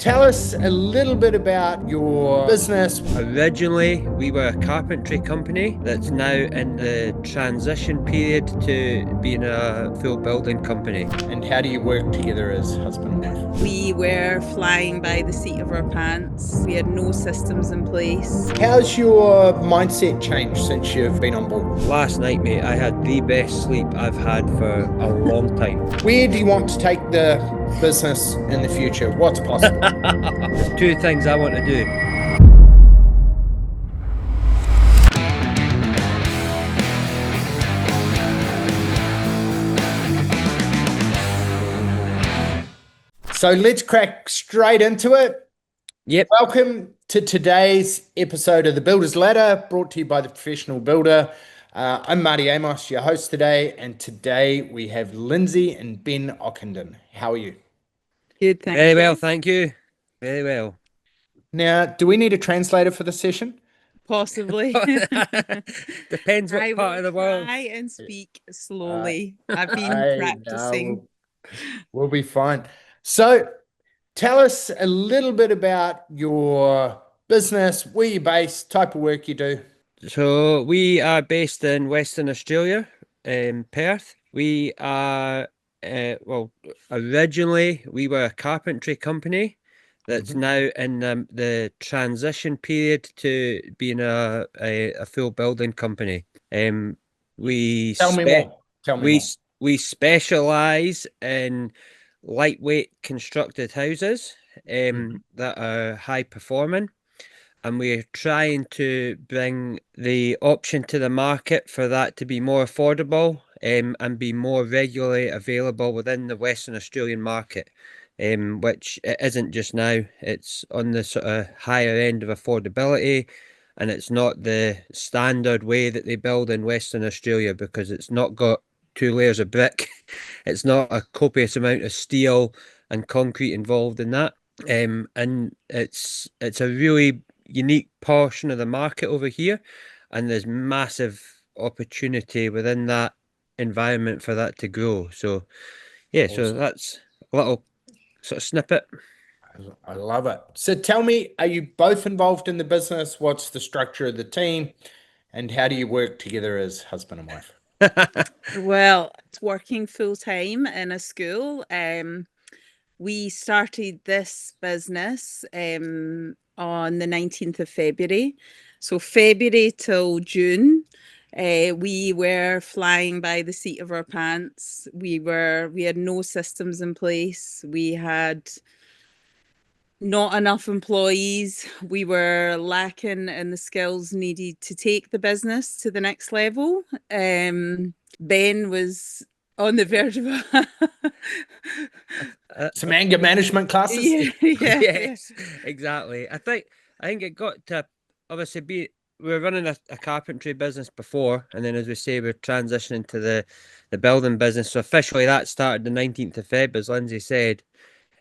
Tell us a little bit about your business. Originally, we were a carpentry company that's now in the transition period to being a full building company. And how do you work together as husband and wife? We were flying by the seat of our pants. We had no systems in place. How's your mindset changed since you've been on board? Last night, mate, I had the best sleep I've had for a long time. Where do you want to take the business in the future? What's possible? There's two things I want to do. So let's crack straight into it. Yep. Welcome to today's episode of The Builder's Ladder, brought to you by The Professional Builder. I'm Marti, your host today, and today we have Lindsay and Ben Ockenden. How are you? Good, thank Very you. well, thank you. Very well. Now, do we need a translator for the session? Possibly. Depends what I part of the will world. try and speak slowly. I've been practicing. We'll be fine. So tell us a little bit about your business, where you're based, type of work you do. So we are based in Western Australia, Perth. We are, originally we were a carpentry company that's now in the transition period to being a full building company. We Tell me more. we specialize in lightweight constructed houses that are high performing, and we're trying to bring the option to the market for that to be more affordable and be more regularly available within the Western Australian market, which it isn't just now. It's on the sort of higher end of affordability, and it's not the standard way that they build in Western Australia because it's not got two layers of brick. It's not a copious amount of steel and concrete involved in that. And it's a really unique portion of the market over here, and there's massive opportunity within that environment for that to grow. So yeah, Awesome. so that's a little sort of snippet. I love it. So tell me, are you both involved in the business? What's the structure of the team? And how do you work together as husband and wife? Well, it's working full time in a school. We started this business on the 19th of February. So February till June, we were flying by the seat of our pants. We had no systems in place. We had not enough employees. We were lacking in the skills needed to take the business to the next level. Ben was on the verge of some anger management classes. Yes, exactly. I think it got to obviously we were running a carpentry business before, and then as we say, we're transitioning to the building business. So officially that started the 19th of Feb, as Lindsay said.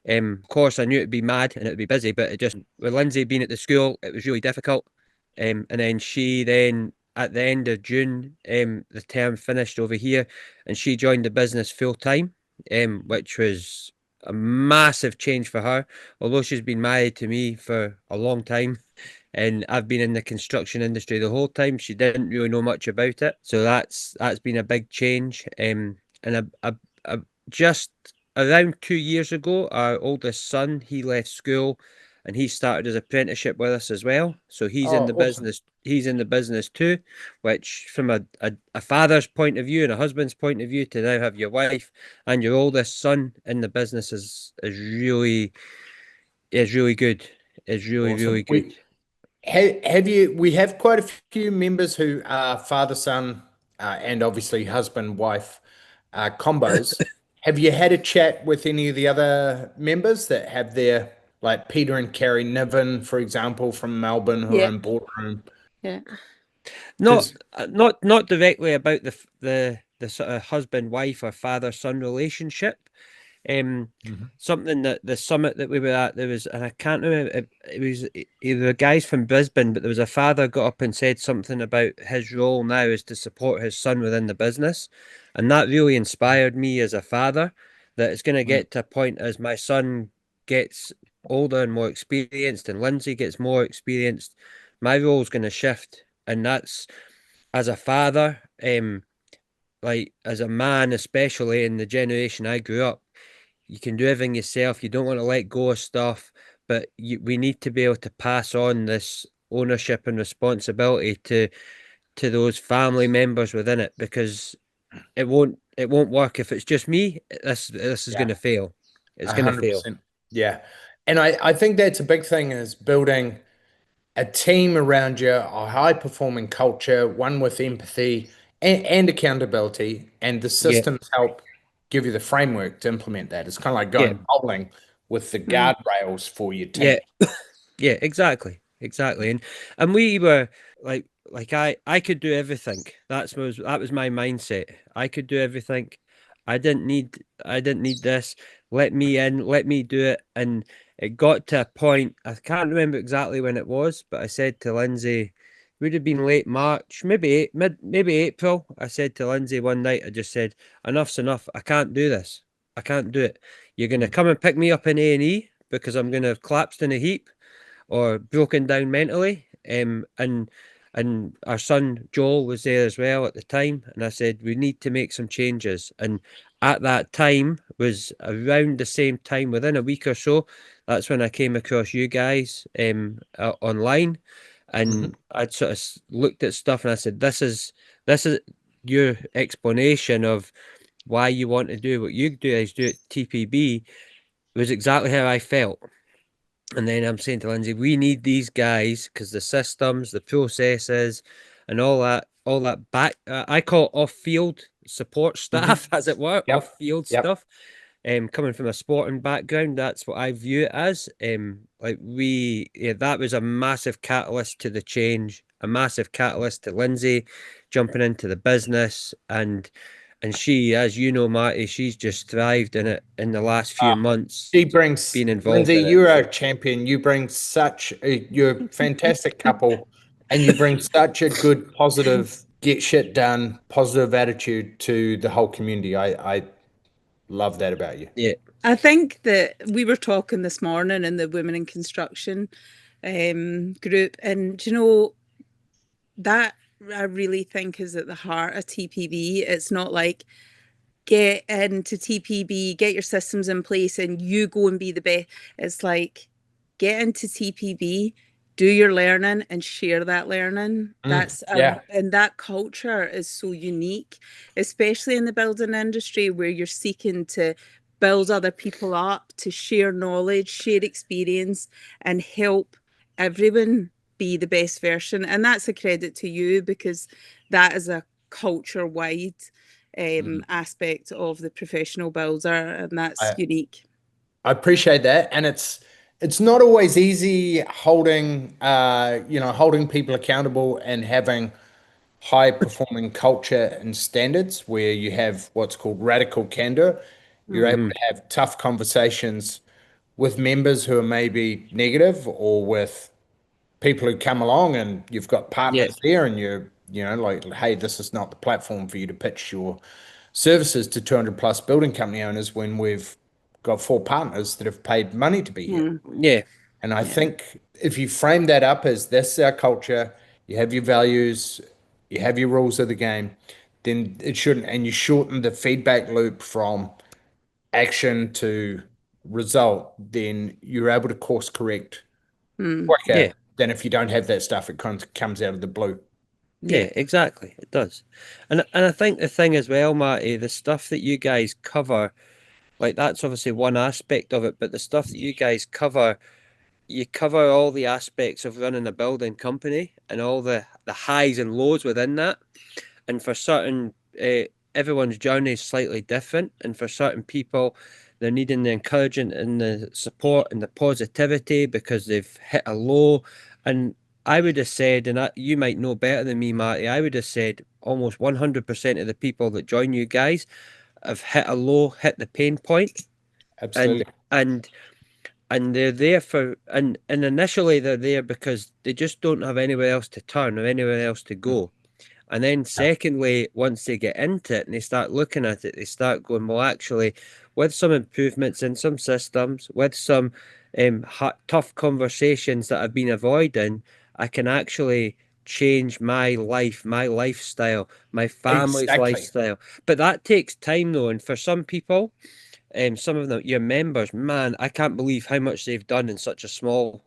Of course, I knew it'd be mad and it'd be busy, but it just, with Lindsay being at the school, it was really difficult. And then she at the end of June, the term finished over here, and she joined the business full time, which was a massive change for her. Although she's been married to me for a long time, and I've been in the construction industry the whole time, she didn't really know much about it. So that's been a big change. And just around 2 years ago, our oldest son, he left school and he started his apprenticeship with us as well. So he's in the awesome. business. He's in the business too, which from a father's point of view and a husband's point of view, to now have your wife and your oldest son in the business is really good. Is really, Awesome. really good. We have quite a few members who are father, son, and obviously husband, wife combos. Have you had a chat with any of the other members that have their, like Peter and Carrie Niven, for example, from Melbourne, who are Yeah. in boardroom? Yeah. Not directly about the sort of husband wife or father son relationship. Something that the summit that we were at, there was, and I can't remember, it was either guys from Brisbane, but there was a father got up and said something about his role now is to support his son within the business, and that really inspired me as a father, that it's going to get to a point as my son gets older and more experienced, and Lindsay gets more experienced, my role's going to shift. And that's as a father, like as a man, especially in the generation I grew up, you can do everything yourself. You don't want to let go of stuff, but we need to be able to pass on this ownership and responsibility to those family members within it, because it won't work if it's just me. This is Yeah, going to fail. It's going to fail. 100%. Yeah. And I think that's a big thing is building a team around you, a high performing culture, one with empathy and accountability, and the Yeah, systems help give you the framework to implement that. It's kind of like yeah, going bowling with the Mm. guardrails for your team. yeah. Yeah, exactly. And we were like I could do everything. That was my mindset. I could do everything. I didn't need this. Let me in, let me do it. And it got to a point, I can't remember exactly when it was, but I said to Lindsay, would have been late March, maybe April. I said to Lindsay one night, I just said, enough's enough. I can't do this. I can't do it. You're gonna come and pick me up in A&E because I'm gonna have collapsed in a heap or broken down mentally. And our son Joel was there as well at the time, and I said we need to make some changes. And at that time was around the same time, within a week or so, that's when I came across you guys online, Mhm. and I'd sort of looked at stuff, and I said, this is your explanation of why you want to do what you guys do at TPB was exactly how I felt. And then I'm saying to Lindsay, we need these guys because the systems, the processes, and all that back, I call it off-field support Mhm. staff, as it were, Yep. off-field Yep. stuff. Coming from a sporting background, that's what I view it as. That was a massive catalyst to the change, a massive catalyst to Lindsay jumping into the business, and she, as you know, Marty, she's just thrived in it in the last few months, She brings, being involved Lindsay, in it. you're a So champion. You bring you're a fantastic couple, and you bring such a good, positive, get shit done, positive attitude to the whole community. I love that about you. yeah, I think that we were talking this morning in the Women in Construction group, and that I really think is at the heart of TPB. It's not like get into TPB, get your systems in place, and you go and be the best. It's like get into TPB, do your learning, and share that learning. Yeah. And that culture is so unique, especially in the building industry where you're seeking to build other people up, to share knowledge, share experience, and help everyone be the best version. And that's a credit to you because that is a culture wide aspect of the professional builder, and that's I, unique. I appreciate that. And it's not always easy holding holding people accountable and having high performing culture and standards where you have what's called radical candor. You're able mhm, to have tough conversations with members who are maybe negative or with people who come along and you've got yeah, partners there and you're like, hey, this is not the platform for you to pitch your services to 200 plus building company owners when we've got four partners that have paid money to be here. Mm, yeah, And I yeah. think if you frame that up as this is our culture, you have your values, you have your rules of the game, then it shouldn't, and you shorten the feedback loop from action to result, then you're able to course correct Mm, quicker yeah, than if you don't have that stuff. It comes out of the blue. yeah. yeah, exactly. It does. And I think the thing as well, Matty, the stuff that you guys cover, like that's obviously one aspect of it, but the stuff that you guys cover, you cover all the aspects of running a building company and all the highs and lows within that. And for certain, everyone's journey is slightly different, and for certain people, they're needing the encouragement and the support and the positivity because they've hit a low. And I would have said, and you might know better than me, Marty, I would have said almost 100% of the people that join you guys have hit a low, hit the pain point, and Absolutely. and and they're there and initially they're there because they just don't have anywhere else to turn or anywhere else to go. And then Yeah. secondly, once they get into it and they start looking at it, they start going, well, actually, with some improvements in some systems, with some tough conversations that I've been avoiding, I can actually change my life, my lifestyle, my family's Exactly. lifestyle. But that takes time though, and for some people, some of them, your members, man, I can't believe how much they've done in such a small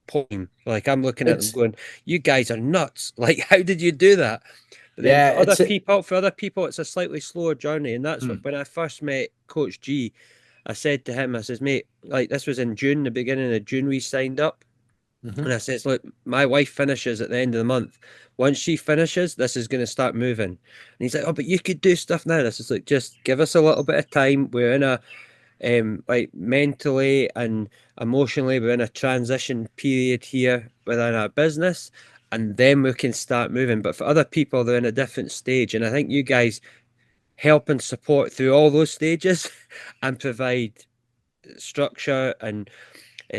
time. Like I'm looking at them It's going, you guys are nuts. Like, how did you do that? But then yeah, it's for other people, it's a slightly slower journey. And that's what, when I first met Coach G, I said to him, I says, mate, like this was in June, the beginning of June, we signed up. And I says, look, my wife finishes at the end of the month. Once she finishes, this is going to start moving. And he's like, oh, but you could do stuff now. I says, look, just give us a little bit of time. We're in a like mentally and emotionally, we're in a transition period here within our business, and then we can start moving. But for other people, they're in a different stage, and I think you guys help and support through all those stages and provide structure and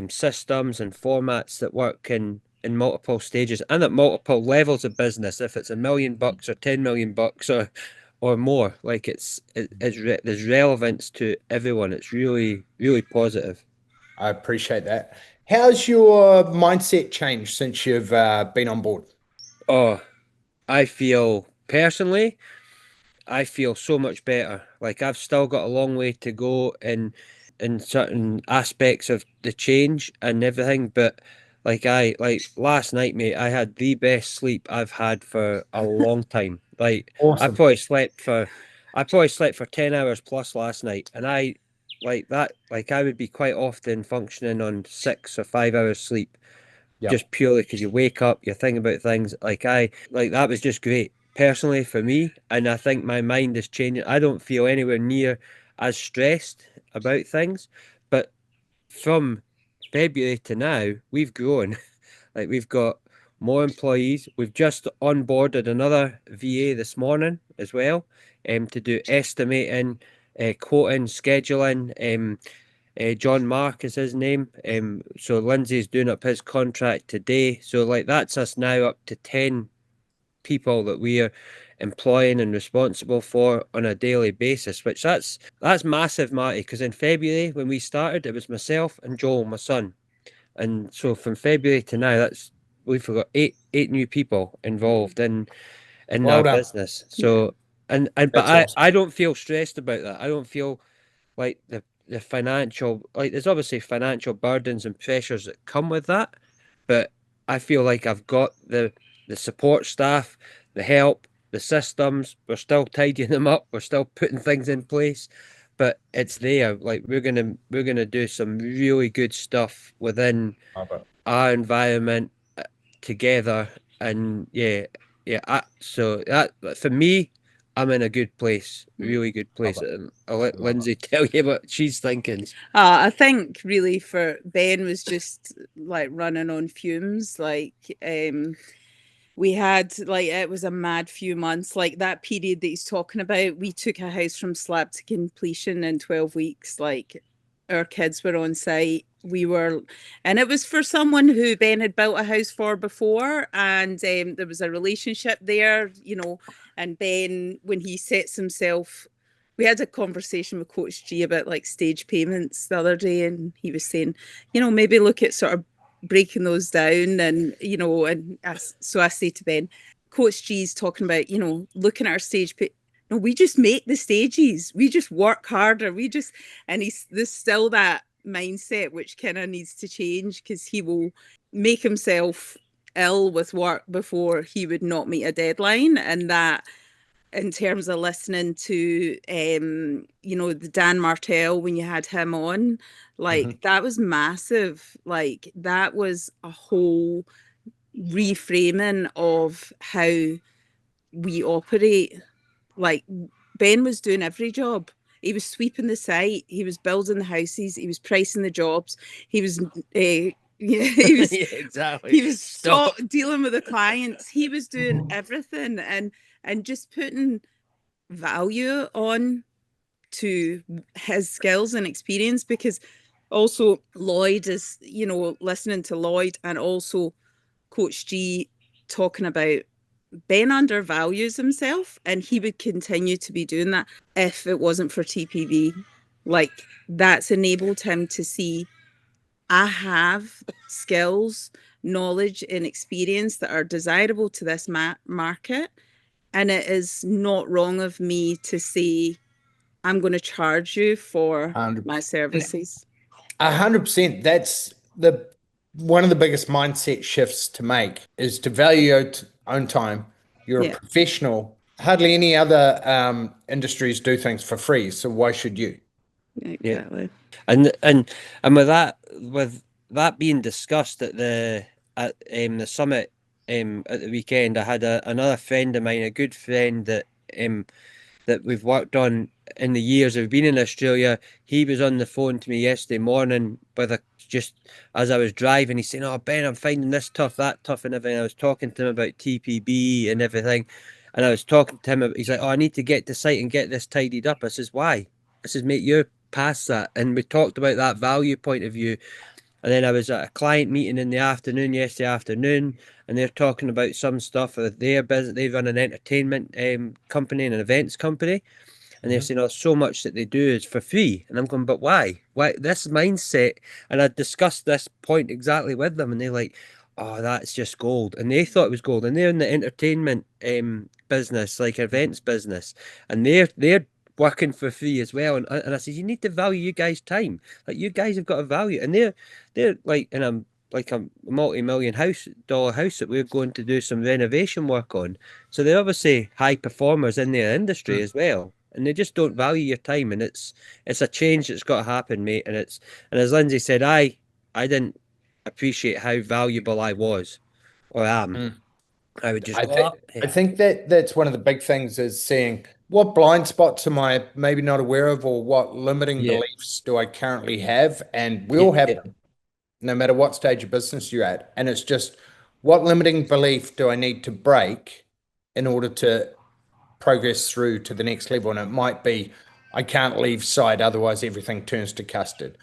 systems and formats that work in multiple stages and at multiple levels of business. If it's $1 million or 10 million bucks or more, like there's relevance to everyone. It's really, really positive. I appreciate that. How's your mindset changed since you've been on board? Oh, I feel personally, I feel so much better. Like I've still got a long way to go in certain aspects of the change and everything, but like last night, mate, I had the best sleep I've had for a long time. Like Awesome. I probably slept for 10 hours plus last night, and I like that like I would be quite often functioning on 6 or 5 hours sleep Yep. just purely because you wake up, you're thinking about things. Like that was just great personally for me, and I think my mind is changing. I don't feel anywhere near as stressed about things, but from February to now, we've grown. Like we've got more employees. We've just onboarded another VA this morning as well, to do estimating, quoting, scheduling. John Mark is his name. So Lindsay's doing up his contract today. So like that's us now up to 10 people that we are employing and responsible for on a daily basis, which that's massive, Marty, because in February when we started, it was myself and Joel, my son. And so from February to now, we've got eight new people involved in Well our done. business. So and but That's awesome. I don't feel stressed about that. I don't feel like the financial, like there's obviously financial burdens and pressures that come with that, but I feel like I've got the support staff, the help, the systems. We're still tidying them up, we're still putting things in place, but it's there. Like we're gonna do some really good stuff within Love it. our environment, together. And so that for me, I'm in a good place, really good place. Love it. And I'll let Love it. Lindsay tell you what she's thinking. I think really for Ben was just like running on fumes. Like we had like it was a mad few months. Like that period that he's talking about, we took a house from slab to completion in 12 weeks. Like our kids were on site. And it was for someone who Ben had built a house for before, and there was a relationship there, and Ben, when he sets himself, we had a conversation with Coach G about like stage payments the other day, and he was saying, maybe look at sort of breaking those down. And so I say to Ben, Coach G's talking about looking at our stage pay. No, we just make the stages, we just work harder, and there's still that mindset which kind of needs to change, because he will make himself ill with work before he would not meet a deadline. And that, in terms of listening to the Dan Martell, when you had him on, like that was massive. Like that was a whole reframing of how we operate. Like Ben was doing every job. He was sweeping the site, he was building the houses, he was pricing the jobs, he was he was Yeah, exactly. he was Stop. dealing with the clients, he was doing everything, and just putting value on to his skills and experience. Because also Lloyd is, listening to Lloyd, and also Coach G talking about Ben undervalues himself, and he would continue to be doing that if it wasn't for TPV. Like that's enabled him to see I have skills, knowledge, and experience that are desirable to this market. And it is not wrong of me to say, I'm going to charge you for 100%. my services. 100%. That's the one of the biggest mindset shifts to make is to value your own time. You're a Yeah, professional. Hardly any other industries do things for free, so why should you? exactly. And with that being discussed at the summit at the weekend, I had another friend of mine, a good friend that we've worked on in the years we've been in Australia. He was on the phone to me yesterday morning just as I was driving. He's saying, "Oh, Ben, I'm finding this tough, that tough, and everything." I was talking to him about TPB and everything, and I was talking to him. He's like, "Oh, I need to get to site and get this tidied up." I says, "Why?" I says, "Mate, you're past that." And we talked about that value point of view. And then I was at a client meeting in the afternoon, yesterday afternoon, and they're talking about some stuff of their business. They run an entertainment company and an events company, and they're saying, "Oh, so much that they do is for free." And I'm going, "But why? Why this mindset?" And I discussed this point exactly with them, and they're like, "Oh, that's just gold." And they thought it was gold, and they're in the entertainment business, like events business, and they're working for free as well. And I said, "You need to value you guys' time. Like you guys have got a value." And they're like in a multi-million dollar house that we're going to do some renovation work on. So they're obviously high performers in their industry as well. And they just don't value your time. And it's a change that's got to happen, mate. And as Lindsay said, I didn't appreciate how valuable I was or am. Mm. I would just I go think up. I think that that's one of the big things is seeing what blind spots am I maybe not aware of, or what limiting Yeah, beliefs do I currently have, and we yeah, all have yeah, them, no matter what stage of business you're at. And it's just what limiting belief do I need to break in order to progress through to the next level? And it might be I can't leave site, otherwise everything turns to custard.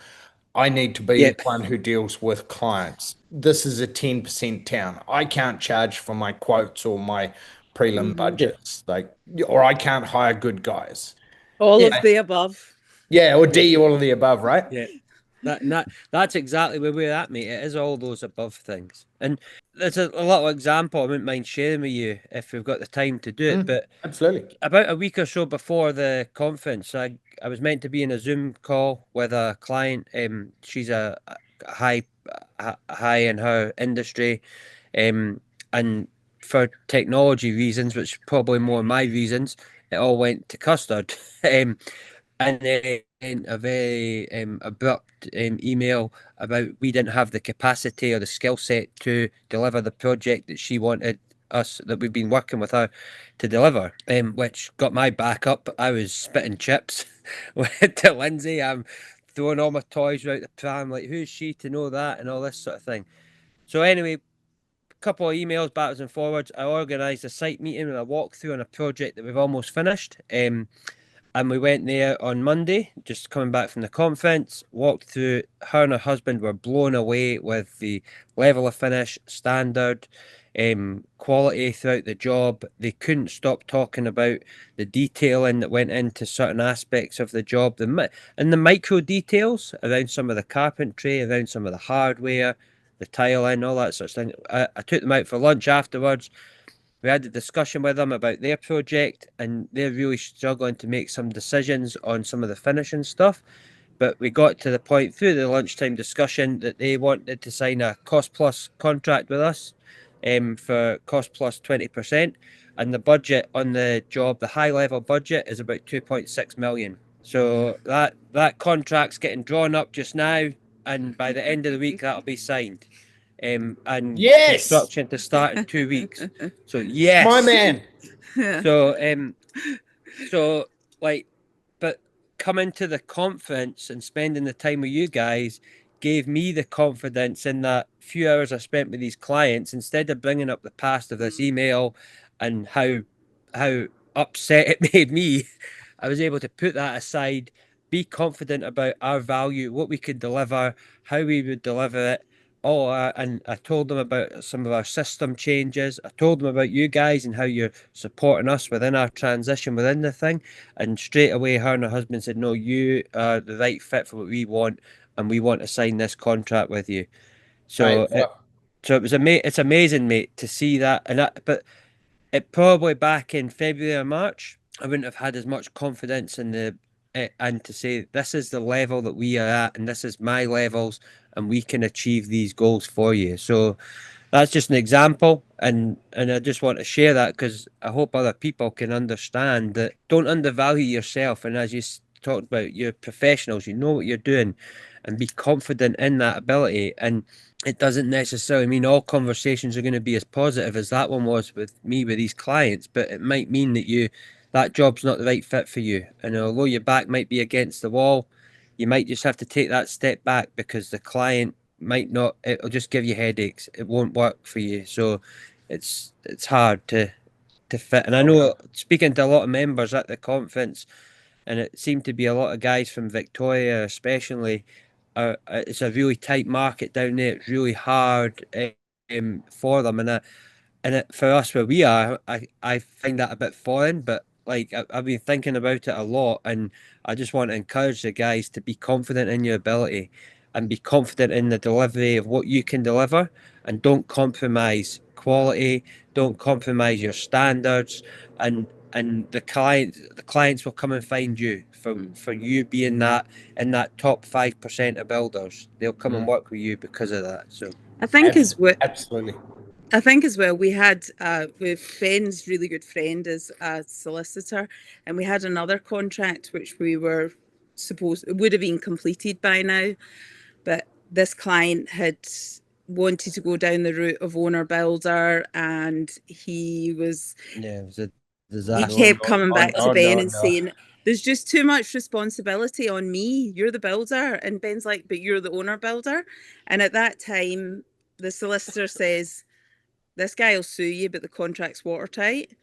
I need to be yeah. the one who deals with clients. This is a 10% town. I can't charge for my quotes or my prelim Hmm. Yeah, budgets. Like, or I can't hire good guys. All yeah, of the above. Yeah, or yeah, D, all of the above, right? yeah. That's exactly where we're at, mate. It is all those above things. And there's a little example I wouldn't mind sharing with you if we've got the time to do it. Mm, But absolutely. about a week or so before the conference, I was meant to be in a Zoom call with a client. She's a high in her industry, and for technology reasons, which probably more my reasons, it all went to custard. And then a very abrupt email about we didn't have the capacity or the skill set to deliver the project that she wanted us that we've been working with her to deliver, which got my back up. I was spitting chips to Lindsay. I'm throwing all my toys out the pram, like who's she to know that and all this sort of thing. So anyway, couple of emails backwards and forwards. I organised a site meeting and a walkthrough on a project that we've almost finished. And we went there on Monday, just coming back from the conference, walked through. Her and her husband were blown away with the level of finish, standard, quality throughout the job. They couldn't stop talking about the detailing that went into certain aspects of the job, and the micro details around some of the carpentry, around some of the hardware, the tiling, all that sort of thing. I took them out for lunch afterwards. We had a discussion with them about their project, and they're really struggling to make some decisions on some of the finishing stuff. But we got to the point through the lunchtime discussion that they wanted to sign a cost plus contract with us, for cost plus 20%. And the budget on the job, the high level budget, is about 2.6 million. So that contract's getting drawn up just now, and by the end of the week that'll be signed. And Yes, construction to start in 2 weeks. So my yes. man. So so like, but coming to the conference and spending the time with you guys gave me the confidence in that few hours I spent with these clients, instead of bringing up the past of this email and how upset it made me. I was able to put that aside, be confident about our value, what we could deliver, how we would deliver it. Oh, and I told them about some of our system changes. I told them about you guys and how you're supporting us within our transition within the thing. And straight away, her and her husband said, "No, you are the right fit for what we want. and we want to sign this contract with you. So Right. Well, so it's amazing, mate, to see that. But it probably back in February or March, I wouldn't have had as much confidence in and to say this is the level that we are at, and this is my levels, and we can achieve these goals for you. So that's just an example, and I just want to share that because I hope other people can understand that don't undervalue yourself. And as you talked about, you're professionals, you know what you're doing, and be confident in that ability. And it doesn't necessarily mean all conversations are going to be as positive as that one was with me with these clients, but it might mean that that job's not the right fit for you. And although your back might be against the wall, you might just have to take that step back because the client might not, it'll just give you headaches. It won't work for you. So it's hard to fit. And I know speaking to a lot of members at the conference, and it seemed to be a lot of guys from Victoria especially, it's a really tight market down there. It's really hard for them. And for us where we are, I find that a bit foreign, but like I've been thinking about it a lot, and I just want to encourage the guys to be confident in your ability and be confident in the delivery of what you can deliver, and don't compromise quality, don't compromise your standards, and the clients will come and find you for you being that in that top 5% of builders. They'll come and work with you because of that. So I think as well, absolutely. I think as well, we had with Ben's really good friend as a solicitor, and we had another contract which we were supposed, it would have been completed by now, but this client had wanted to go down the route of owner builder, and he was yeah, it was a he disaster. kept coming back to Ben and no. saying, there's just too much responsibility on me. You're the builder. And Ben's like, but you're the owner builder. And at that time, the solicitor says, this guy will sue you, but the contract's watertight.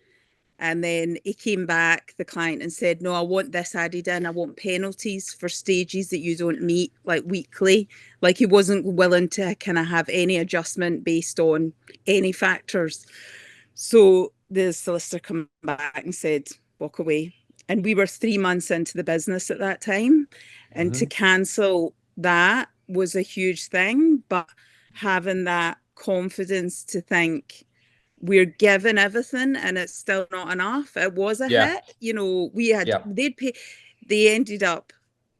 And then he came back, the client, and said, no, I want this added in. I want penalties for stages that you don't meet, like weekly. Like he wasn't willing to kind of have any adjustment based on any factors. So the solicitor come back and said, walk away. And we were 3 months into the business at that time. And to cancel that was a huge thing. But having that confidence to think we're given everything and it's still not enough. It was a hit. You know, we had, they ended up,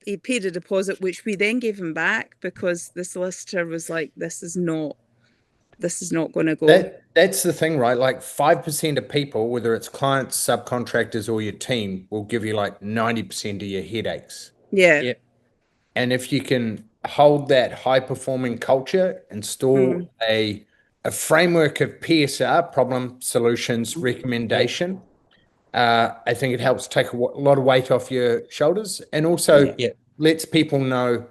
he paid a deposit, which we then gave him back because the solicitor was like, this is not going to go. That's the thing, right? Like 5% of people, whether it's clients, subcontractors, or your team, will give you like 90% of your headaches. Yeah. Yep. And if you can hold that high performing culture, install a framework of PSR, problem solutions recommendation, I think it helps take a lot of weight off your shoulders, and also lets people know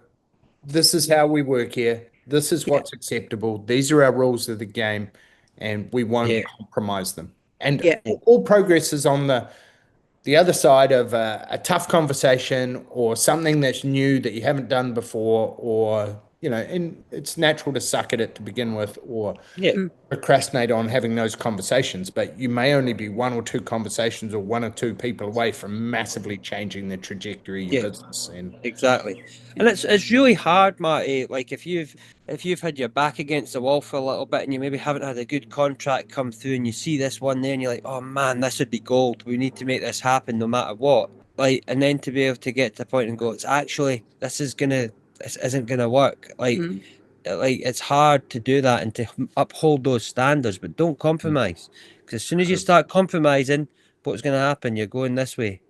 this is how we work here. This is what's acceptable. These are our rules of the game, and we won't compromise them. And all progress is on the other side of a tough conversation or something that's new that you haven't done before, or, you know, and it's natural to suck at it to begin with, or procrastinate on having those conversations, but you may only be one or two conversations or one or two people away from massively changing the trajectory of your business. And exactly. And it's really hard, Marty. Like if you've had your back against the wall for a little bit and you maybe haven't had a good contract come through and you see this one there and you're like, oh man, this would be gold. We need to make this happen no matter what. Like, and then to be able to get to a point and go, this isn't gonna work. Like it's hard to do that and to uphold those standards, but don't compromise, because as soon as you start compromising, what's going to happen? You're going this way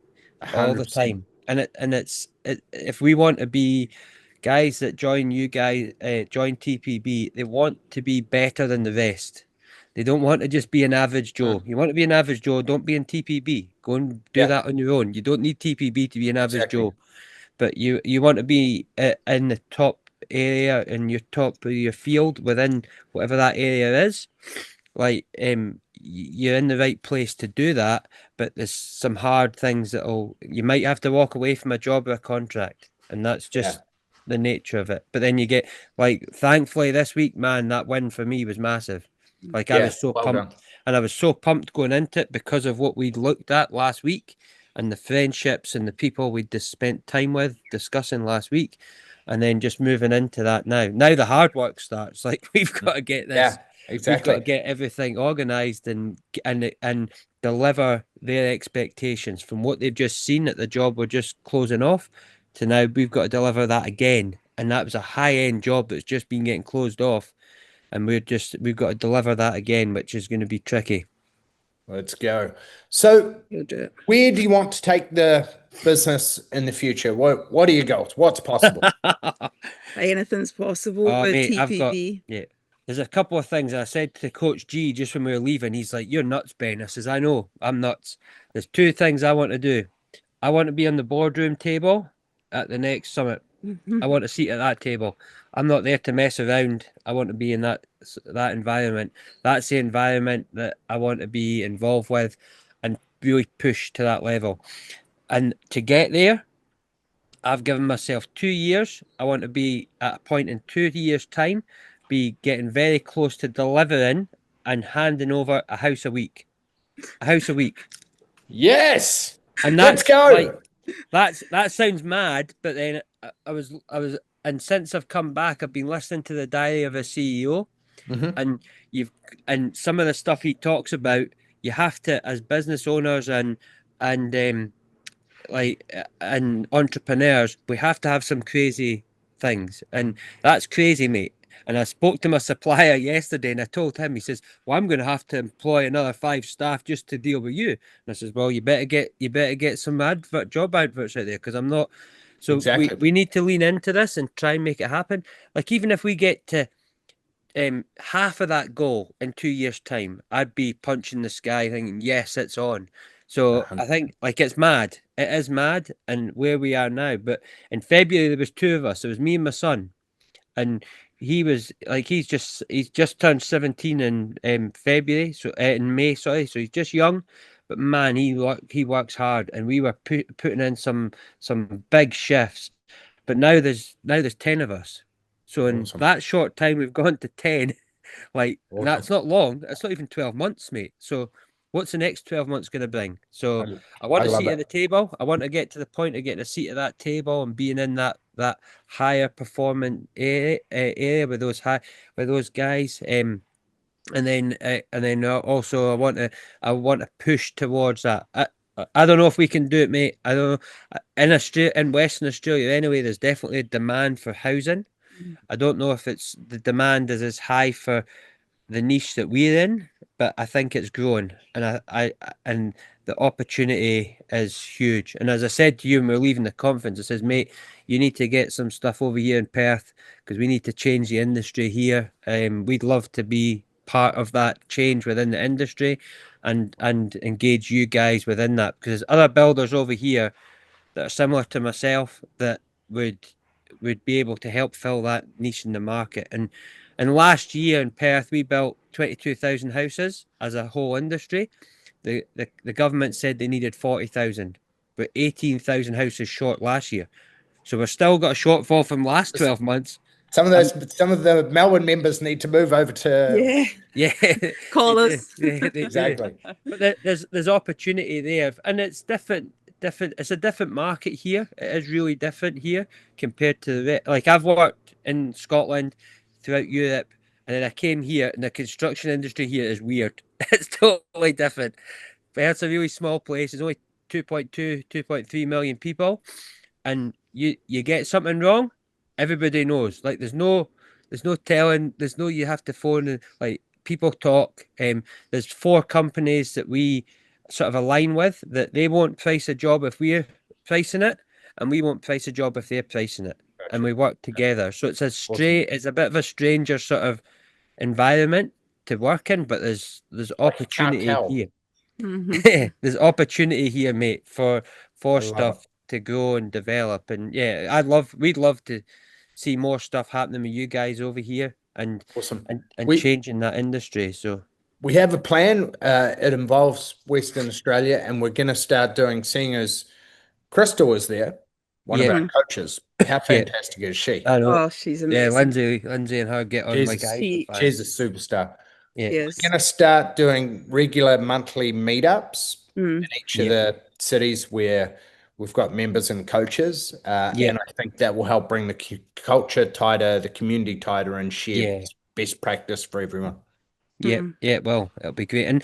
all the 100%. time, and if we want to be guys that join join TPB, they want to be better than the rest. They don't want to just be an average Joe. You want to be an average Joe, don't be in TPB. Go and do that on your own. You don't need TPB to be an average Joe, but you want to be in the top area, in your top of your field within whatever that area is. Like you're in the right place to do that, but there's some hard things you might have to walk away from a job or a contract, and that's just the nature of it. But then you get, like, thankfully this week, man, that win for me was massive. Like I was so pumped, and I was so pumped going into it because of what we'd looked at last week and the friendships and the people we'd just spent time with discussing last week. and then just moving into that now. Now the hard work starts. Like we've got to get this. Yeah, We've got exactly. to get everything organized and deliver their expectations from what they've just seen at the job we're just closing off to now we've got to deliver that again. And that was a high-end job that's just been getting closed off. And we've got to deliver that again, which is going to be tricky. Let's go. So You'll do it. where do you want to take the business in the future? What are your goals? What's possible? Anything's possible with Mate, TPV. there's a couple of things I said to Coach G just when we were leaving. He's like, "You're nuts, Ben." I says, "I know, I'm nuts." There's two things I want to do. I want to be on the boardroom table at the next summit. I want a seat at that table. I'm not there to mess around. I want to be in that environment. That's the environment that I want to be involved with and really push to that level. And to get there, I've given myself 2 years. I want to be at a point in 2 years' time, be getting very close to delivering and handing over a house a week. A house a week. Yes. And Let's that's go. that sounds mad, but then I was and since I've come back, I've been listening to the Diary of a CEO, and some of the stuff he talks about, you have to, as business owners and and entrepreneurs, we have to have some crazy things, and that's crazy, mate. And I spoke to my supplier yesterday, and I told him, he says, "Well, I'm going to have to employ another 5 staff just to deal with you." And I says, "Well, you better get some job adverts out there, because I'm not." So Exactly. we need to lean into this and try and make it happen. Like even if we get to half of that goal in 2 years' time, I'd be punching the sky, thinking, "Yes, it's on." So I think like it's mad. It is mad, and where we are now. But in February there was 2 of us. It was me and my son, and he was like he's just turned 17 in February, so in May, sorry. So he's just young, but man, he works hard, and we were putting in some big shifts. But now there's 10 of us. So in Awesome. that short time we've gone to 10. Like Awesome. that's not long. It's not even 12 months, mate. So what's the next 12 months going to bring? So I want a love seat it. at the table. I want to get to the point of getting a seat at that table and being in that higher performing area with those guys. And then also I want to push towards that. I don't know if we can do it, mate. I don't know. In Western Australia anyway, there's definitely a demand for housing. I don't know if it's the demand is as high for the niche that we're in, but I think it's growing, and and the opportunity is huge. And as I said to you when we were leaving the conference, I says, "Mate, you need to get some stuff over here in Perth because we need to change the industry here. We'd love to be part of that change within the industry, and engage you guys within that, because there's other builders over here that are similar to myself that would be able to help fill that niche in the market." And last year in Perth, we built 22,000 houses as a whole industry. The government said they needed 40,000, but 18,000 houses short last year. So we've still got a shortfall from last 12 months. Some of the Melbourne members need to move over to Yeah, Call us. exactly. But there's opportunity there, and it's different. It's a different market here. It is really different here compared to like I've worked in Scotland, throughout Europe, and then I came here, and the construction industry here is weird. It's totally different. But it's a really small place. There's only 2.3 million people, and you get something wrong, everybody knows. Like there's no telling. There's no you have to phone and like people talk. There's 4 companies that we sort of align with that they won't price a job if we're pricing it, and we won't price a job if they're pricing it, and we work together. So it's it's a bit of a stranger sort of environment to work in, but there's opportunity here. There's opportunity here, mate, for stuff to grow and develop. And yeah, we'd love to see more stuff happening with you guys over here and Awesome. and changing that industry. So we have a plan. It involves Western Australia, and we're going to start doing, seeing as Crystal is there, one of our coaches. How fantastic is she? I know. Oh, she's amazing. Lindsay and her get on like she's a superstar. Yeah. Yes. We're going to start doing regular monthly meetups in each of the cities where we've got members and coaches, Yeah. and I think that will help bring the culture tighter, the community tighter, and share Yeah. best practice for everyone. Yeah, yeah, well, it'll be great. And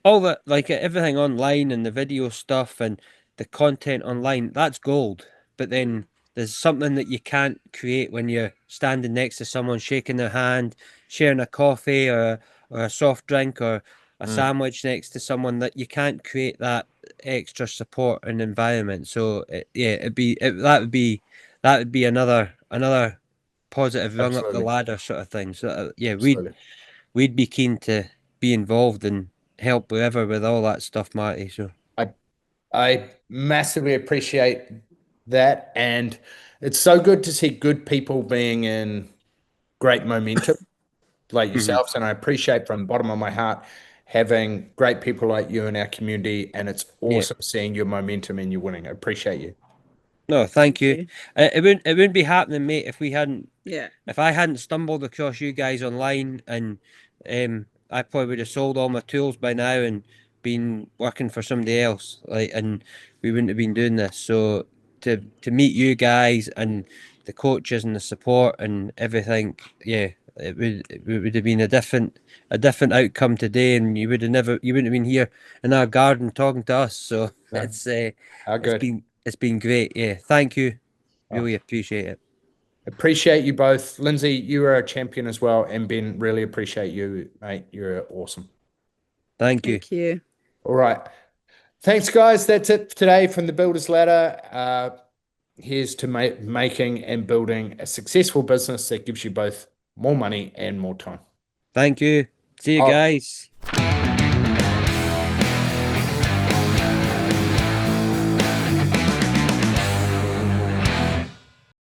all that, like everything online and the video stuff and the content online, that's gold. But then there's something that you can't create when you're standing next to someone, shaking their hand, sharing a coffee or a soft drink or a sandwich next to someone, that you can't create that extra support and environment. So yeah, that would be another positive rung up the Absolutely. ladder sort of thing. So yeah, Absolutely. we'd be keen to be involved and help whoever with all that stuff, Marty. So I massively appreciate that, and it's so good to see good people being in great momentum like yourselves, and I appreciate from the bottom of my heart having great people like you in our community, and it's yeah, awesome seeing your momentum and you winning. I appreciate you. no, thank you. It wouldn't be happening, mate, if we hadn't. Yeah. If I hadn't stumbled across you guys online, and I probably would have sold all my tools by now and been working for somebody else, like, and we wouldn't have been doing this. So to meet you guys and the coaches and the support and everything, yeah, it would have been a different outcome today, and you wouldn't have been here in our garden talking to us. So No, how good. it's been great. Yeah, thank you. Oh, Really appreciate it. appreciate you both. Lindsay, you are a champion as well, and Ben, really appreciate you, mate. You're awesome. Thank you. Thank you. All right. Thanks, guys. That's it for today from the Builder's Ladder. Here's to making and building a successful business that gives you both more money and more time. Thank you. See you Oh. guys.